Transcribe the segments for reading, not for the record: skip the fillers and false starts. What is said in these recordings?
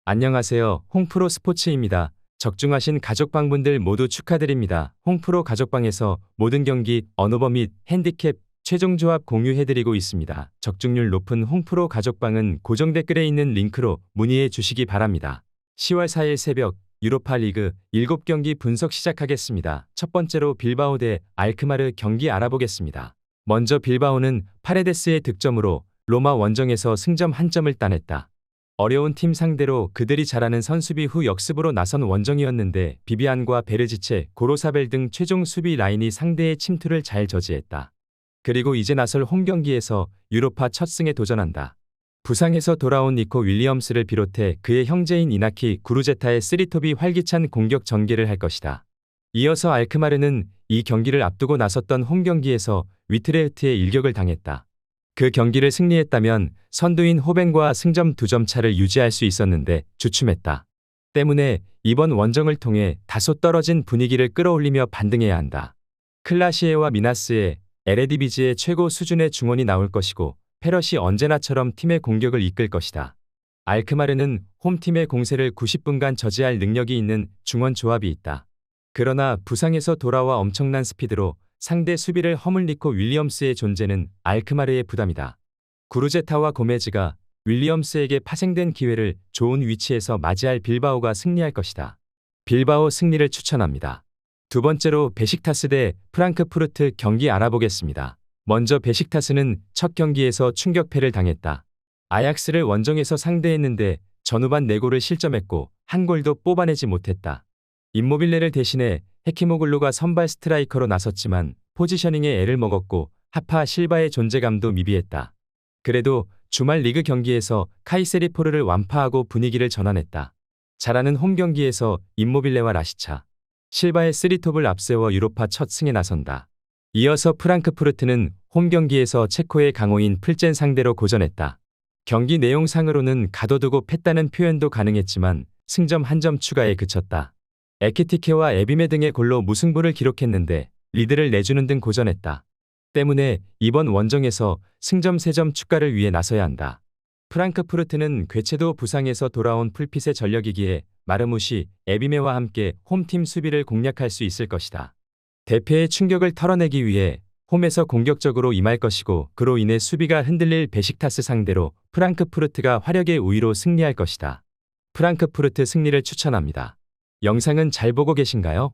안녕하세요. 홍프로 스포츠입니다. 적중하신 가족방분들 모두 축하드립니다. 홍프로 가족방에서 모든 경기, 언오버 및 핸디캡, 최종 조합 공유해드리고 있습니다. 적중률 높은 홍프로 가족방은 고정 댓글에 있는 링크로 문의해 주시기 바랍니다. 10월 4일 새벽 유로파 리그 7경기 분석 시작하겠습니다. 첫 번째로 빌바오 대 알크마르 경기 알아보겠습니다. 먼저 빌바오는 파레데스의 득점으로 로마 원정에서 승점 1점을 따냈다. 어려운 팀 상대로 그들이 잘하는 선수비 후 역습으로 나선 원정이었는데 비비안과 베르지체, 고로사벨 등 최종 수비 라인이 상대의 침투를 잘 저지했다. 그리고 이제 나설 홈경기에서 유로파 첫 승에 도전한다. 부상에서 돌아온 니코 윌리엄스를 비롯해 그의 형제인 이나키 구루제타의 쓰리톱이 활기찬 공격 전개를 할 것이다. 이어서 알크마르는 이 경기를 앞두고 나섰던 홈경기에서 위트레흐트의 일격을 당했다. 그 경기를 승리했다면 선두인 호벤과 승점 2점 차를 유지할 수 있었는데 주춤했다. 때문에 이번 원정을 통해 다소 떨어진 분위기를 끌어올리며 반등해야 한다. 클라시에와 미나스의 에레디비지의 최고 수준의 중원이 나올 것이고 페럿이 언제나처럼 팀의 공격을 이끌 것이다. 알크마르는 홈팀의 공세를 90분간 저지할 능력이 있는 중원 조합이 있다. 그러나 부상에서 돌아와 엄청난 스피드로 상대 수비를 허물리고 윌리엄스의 존재는 알크마르의 부담이다. 구루제타와 고메즈가 윌리엄스에게 파생된 기회를 좋은 위치에서 맞이할 빌바오가 승리할 것이다. 빌바오 승리를 추천합니다. 두 번째로 베식타스 대 프랑크푸르트 경기 알아보겠습니다. 먼저 베식타스는 첫 경기에서 충격패를 당했다. 아약스를 원정에서 상대했는데 전후반 4골을 실점했고 한 골도 뽑아내지 못했다. 임모빌레를 대신해 헤키모글루가 선발 스트라이커로 나섰지만 포지셔닝에 애를 먹었고 하파 실바의 존재감도 미비했다. 그래도 주말 리그 경기에서 카이세리포르를 완파하고 분위기를 전환했다. 잘하는 홈 경기에서 임모빌레와 라시차, 실바의 쓰리톱을 앞세워 유로파 첫 승에 나선다. 이어서 프랑크푸르트는 홈 경기에서 체코의 강호인 플젠 상대로 고전했다. 경기 내용상으로는 가둬두고 팼다는 표현도 가능했지만 승점 1점 추가에 그쳤다. 에키티케와 에비메 등의 골로 무승부를 기록했는데 리드를 내주는 등 고전했다. 때문에 이번 원정에서 승점 3점 추가를 위해 나서야 한다. 프랑크푸르트는 괴체도 부상에서 돌아온 풀핏의 전력이기에 마르무시, 에비메와 함께 홈팀 수비를 공략할 수 있을 것이다. 대패의 충격을 털어내기 위해 홈에서 공격적으로 임할 것이고 그로 인해 수비가 흔들릴 베식타스 상대로 프랑크푸르트가 화력의 우위로 승리할 것이다. 프랑크푸르트 승리를 추천합니다. 영상은 잘 보고 계신가요?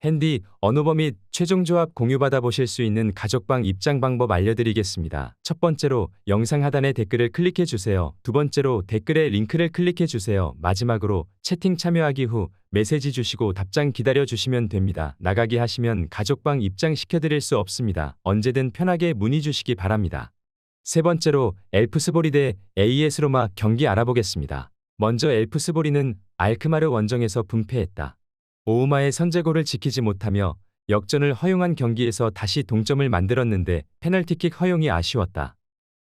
핸디, 언오버 및 최종 조합 공유받아 보실 수 있는 가족방 입장 방법 알려드리겠습니다. 첫 번째로 영상 하단의 댓글을 클릭해 주세요. 두 번째로 댓글에 링크를 클릭해 주세요. 마지막으로 채팅 참여하기 후 메시지 주시고 답장 기다려 주시면 됩니다. 나가기 하시면 가족방 입장시켜 드릴 수 없습니다. 언제든 편하게 문의 주시기 바랍니다. 세 번째로 엘프스보리 대 AS 로마 경기 알아보겠습니다. 먼저 엘프스보리는 알크마르 원정에서 분패했다. 오우마의 선제골을 지키지 못하며 역전을 허용한 경기에서 다시 동점을 만들었는데 페널티킥 허용이 아쉬웠다.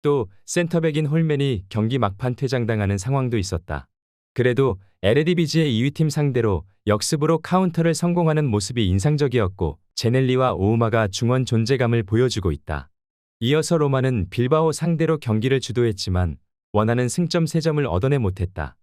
또 센터백인 홀맨이 경기 막판 퇴장당하는 상황도 있었다. 그래도 에레디비지의 2위팀 상대로 역습으로 카운터를 성공하는 모습이 인상적이었고 제넬리와 오우마가 중원 존재감을 보여주고 있다. 이어서 로마는 빌바오 상대로 경기를 주도했지만 원하는 승점 3점을 얻어내 못했다.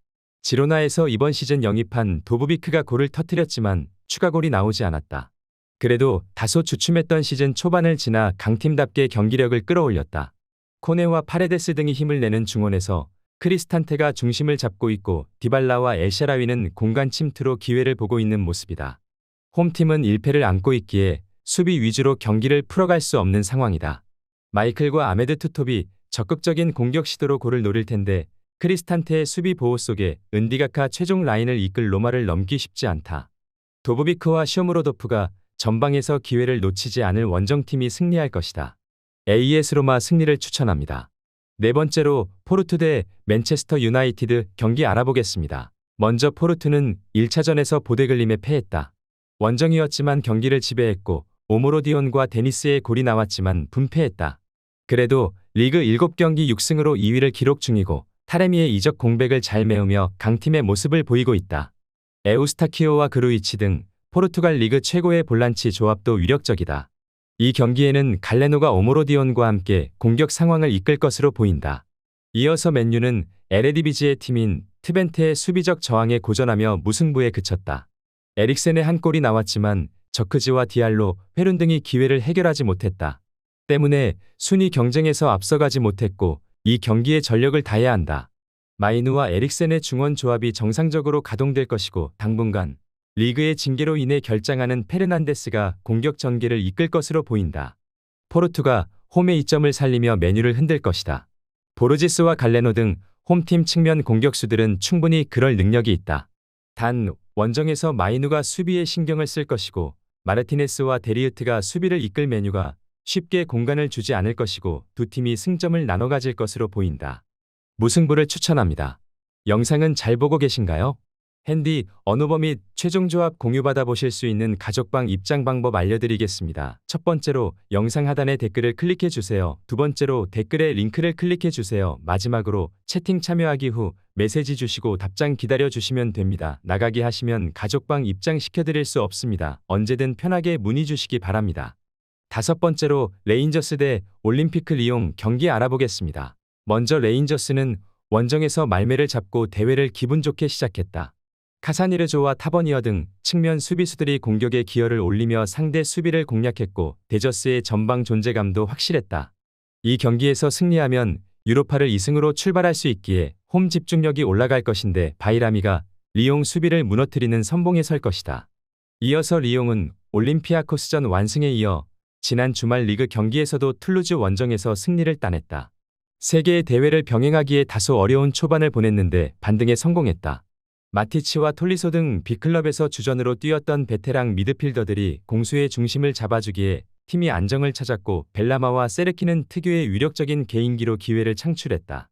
지로나에서 이번 시즌 영입한 도브비크가 골을 터뜨렸지만 추가골이 나오지 않았다. 그래도 다소 주춤했던 시즌 초반을 지나 강팀답게 경기력을 끌어올렸다. 코네와 파레데스 등이 힘을 내는 중원에서 크리스탄테가 중심을 잡고 있고 디발라와 엘샤라위는 공간 침투로 기회를 보고 있는 모습이다. 홈팀은 1패를 안고 있기에 수비 위주로 경기를 풀어갈 수 없는 상황이다. 마이클과 아메드 투톱이 적극적인 공격 시도로 골을 노릴 텐데 크리스탄테의 수비 보호 속에 은디가카 최종 라인을 이끌 로마를 넘기 쉽지 않다. 도브비크와 쇼무로도프가 전방에서 기회를 놓치지 않을 원정팀이 승리할 것이다. AS 로마 승리를 추천합니다. 네 번째로 포르투 대 맨체스터 유나이티드 경기 알아보겠습니다. 먼저 포르투는 1차전에서 보데글림에 패했다. 원정이었지만 경기를 지배했고 오모로디온과 데니스의 골이 나왔지만 분패했다. 그래도 리그 7경기 6승으로 2위를 기록 중이고 타레미의 이적 공백을 잘 메우며 강팀의 모습을 보이고 있다. 에우스타키오와 그루이치 등 포르투갈 리그 최고의 볼란치 조합도 위력적이다. 이 경기에는 갈레노가 오모로디온과 함께 공격 상황을 이끌 것으로 보인다. 이어서 맨유는 에레디비지의 팀인 트벤테의 수비적 저항에 고전하며 무승부에 그쳤다. 에릭센의 한 골이 나왔지만 저크지와 디알로, 회룬 등이 기회를 해결하지 못했다. 때문에 순위 경쟁에서 앞서가지 못했고 이 경기에 전력을 다해야 한다. 마이누와 에릭센의 중원 조합이 정상적으로 가동될 것이고 당분간 리그의 징계로 인해 결장하는 페르난데스가 공격 전개를 이끌 것으로 보인다. 포르투가 홈의 이점을 살리며 메뉴를 흔들 것이다. 보르지스와 갈레노 등 홈팀 측면 공격수들은 충분히 그럴 능력이 있다. 단 원정에서 마이누가 수비에 신경을 쓸 것이고 마르티네스와 데리으트가 수비를 이끌 메뉴가 쉽게 공간을 주지 않을 것이고 두 팀이 승점을 나눠 가질 것으로 보인다. 무승부를 추천합니다. 영상은 잘 보고 계신가요? 핸디, 언어버 및 최종 조합 공유받아 보실 수 있는 가족방 입장 방법 알려드리겠습니다. 첫 번째로 영상 하단에 댓글을 클릭해 주세요. 두 번째로 댓글에 링크를 클릭해 주세요. 마지막으로 채팅 참여하기 후 메시지 주시고 답장 기다려 주시면 됩니다. 나가기 하시면 가족방 입장 시켜드릴 수 없습니다. 언제든 편하게 문의 주시기 바랍니다. 다섯 번째로 레인저스 대 올림피크 리옹 경기 알아보겠습니다. 먼저 레인저스는 원정에서 말매를 잡고 대회를 기분 좋게 시작했다. 카사니르조와 타버니어 등 측면 수비수들이 공격에 기여를 올리며 상대 수비를 공략했고 데저스의 전방 존재감도 확실했다. 이 경기에서 승리하면 유로파를 2승으로 출발할 수 있기에 홈 집중력이 올라갈 것인데 바이라미가 리옹 수비를 무너뜨리는 선봉에 설 것이다. 이어서 리옹은 올림피아코스전 완승에 이어 지난 주말 리그 경기에서도 툴루즈 원정에서 승리를 따냈다. 세 개의 대회를 병행하기에 다소 어려운 초반을 보냈는데 반등에 성공했다. 마티치와 톨리소 등 B클럽에서 주전으로 뛰었던 베테랑 미드필더들이 공수의 중심을 잡아주기에 팀이 안정을 찾았고 벨라마와 세르키는 특유의 위력적인 개인기로 기회를 창출했다.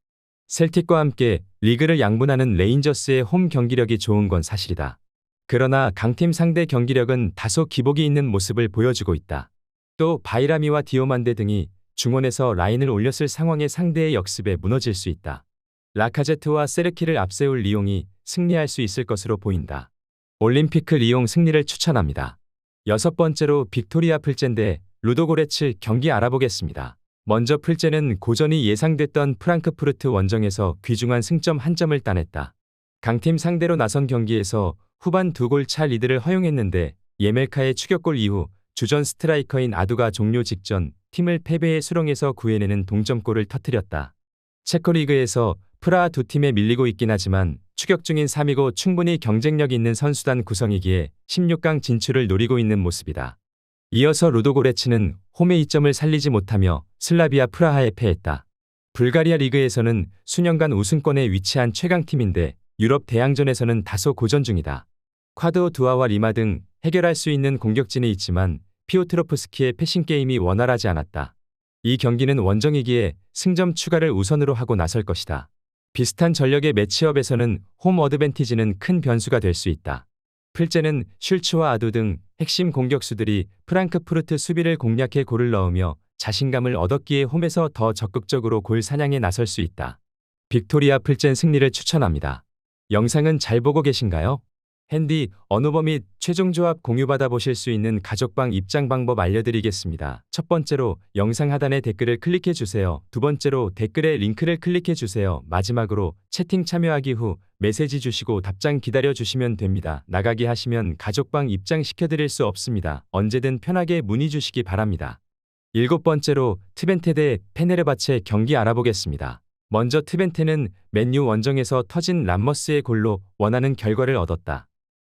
셀틱과 함께 리그를 양분하는 레인저스의 홈 경기력이 좋은 건 사실이다. 그러나 강팀 상대 경기력은 다소 기복이 있는 모습을 보여주고 있다. 또 바이라미와 디오만데 등이 중원에서 라인을 올렸을 상황에 상대의 역습에 무너질 수 있다. 라카제트와 세르키를 앞세울 리옹이 승리할 수 있을 것으로 보인다. 올림피크 리옹 승리를 추천합니다. 여섯 번째로 빅토리아 플젠 대 루도고레츠 경기 알아보겠습니다. 먼저 플젠은 고전이 예상됐던 프랑크푸르트 원정에서 귀중한 승점 한 점을 따냈다. 강팀 상대로 나선 경기에서 후반 2골 차 리드를 허용했는데 예멜카의 추격골 이후 주전 스트라이커인 아두가 종료 직전 팀을 패배의 수렁에서 구해내는 동점골을 터뜨렸다. 체코리그에서 프라하 두 팀에 밀리고 있긴 하지만 추격 중인 3위고 충분히 경쟁력 있는 선수단 구성이기에 16강 진출을 노리고 있는 모습이다. 이어서 루도고레츠는 홈의 이점을 살리지 못하며 슬라비아 프라하에 패했다. 불가리아 리그에서는 수년간 우승권에 위치한 최강팀인데 유럽 대항전에서는 다소 고전 중이다. 콰드오 두아와 리마 등 해결할 수 있는 공격진이 있지만 피오트로프스키의 패싱 게임이 원활하지 않았다. 이 경기는 원정이기에 승점 추가를 우선으로 하고 나설 것이다. 비슷한 전력의 매치업에서는 홈 어드밴티지는 큰 변수가 될 수 있다. 플제는 슐츠와 아두 등 핵심 공격수들이 프랑크푸르트 수비를 공략해 골을 넣으며 자신감을 얻었기에 홈에서 더 적극적으로 골 사냥에 나설 수 있다. 빅토리아 플젠 승리를 추천합니다. 영상은 잘 보고 계신가요? 핸디, 언어버 및 최종 조합 공유받아 보실 수 있는 가족방 입장 방법 알려드리겠습니다. 첫 번째로 영상 하단에 댓글을 클릭해 주세요. 두 번째로 댓글에 링크를 클릭해 주세요. 마지막으로 채팅 참여하기 후 메시지 주시고 답장 기다려 주시면 됩니다. 나가기 하시면 가족방 입장 시켜드릴 수 없습니다. 언제든 편하게 문의 주시기 바랍니다. 일곱 번째로 트벤테 대 페네르바체 경기 알아보겠습니다. 먼저 트벤테는 맨유 원정에서 터진 람머스의 골로 원하는 결과를 얻었다.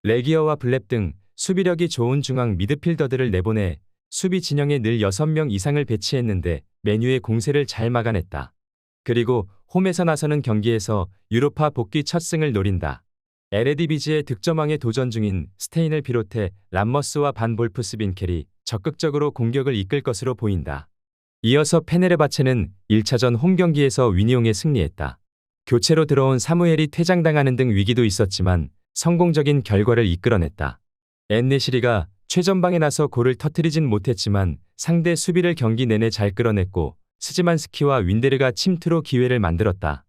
레기어와 블랩 등 수비력이 좋은 중앙 미드필더들을 내보내 수비 진영에 늘 6명 이상을 배치했는데 맨유의 공세를 잘 막아냈다. 그리고 홈에서 나서는 경기에서 유로파 복귀 첫 승을 노린다. 에레디비지의 득점왕에 도전 중인 스테인을 비롯해 람머스와 반 볼프스빈켈이 적극적으로 공격을 이끌 것으로 보인다. 이어서 페네르바체는 1차전 홈 경기에서 위니옹에 승리했다. 교체로 들어온 사무엘이 퇴장당하는 등 위기도 있었지만 성공적인 결과를 이끌어냈다. 엔네시리가 최전방에 나서 골을 터뜨리진 못했지만 상대 수비를 경기 내내 잘 끌어냈고 스지만스키와 윈데르가 침투로 기회를 만들었다.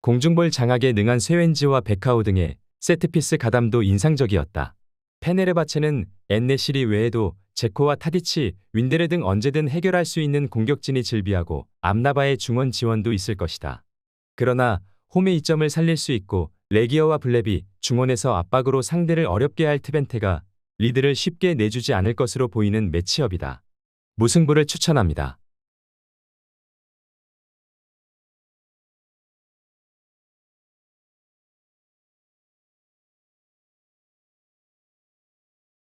공중볼 장악에 능한 쇠웬지와 베카오 등의 세트피스 가담도 인상적이었다. 페네르바체는 엔네시리 외에도 제코와 타디치, 윈데르 등 언제든 해결할 수 있는 공격진이 즐비하고 암라바의 중원 지원도 있을 것이다. 그러나 홈의 이점을 살릴 수 있고 레기어와 블랩이 중원에서 압박으로 상대를 어렵게 할 트벤테가 리드를 쉽게 내주지 않을 것으로 보이는 매치업이다. 무승부를 추천합니다.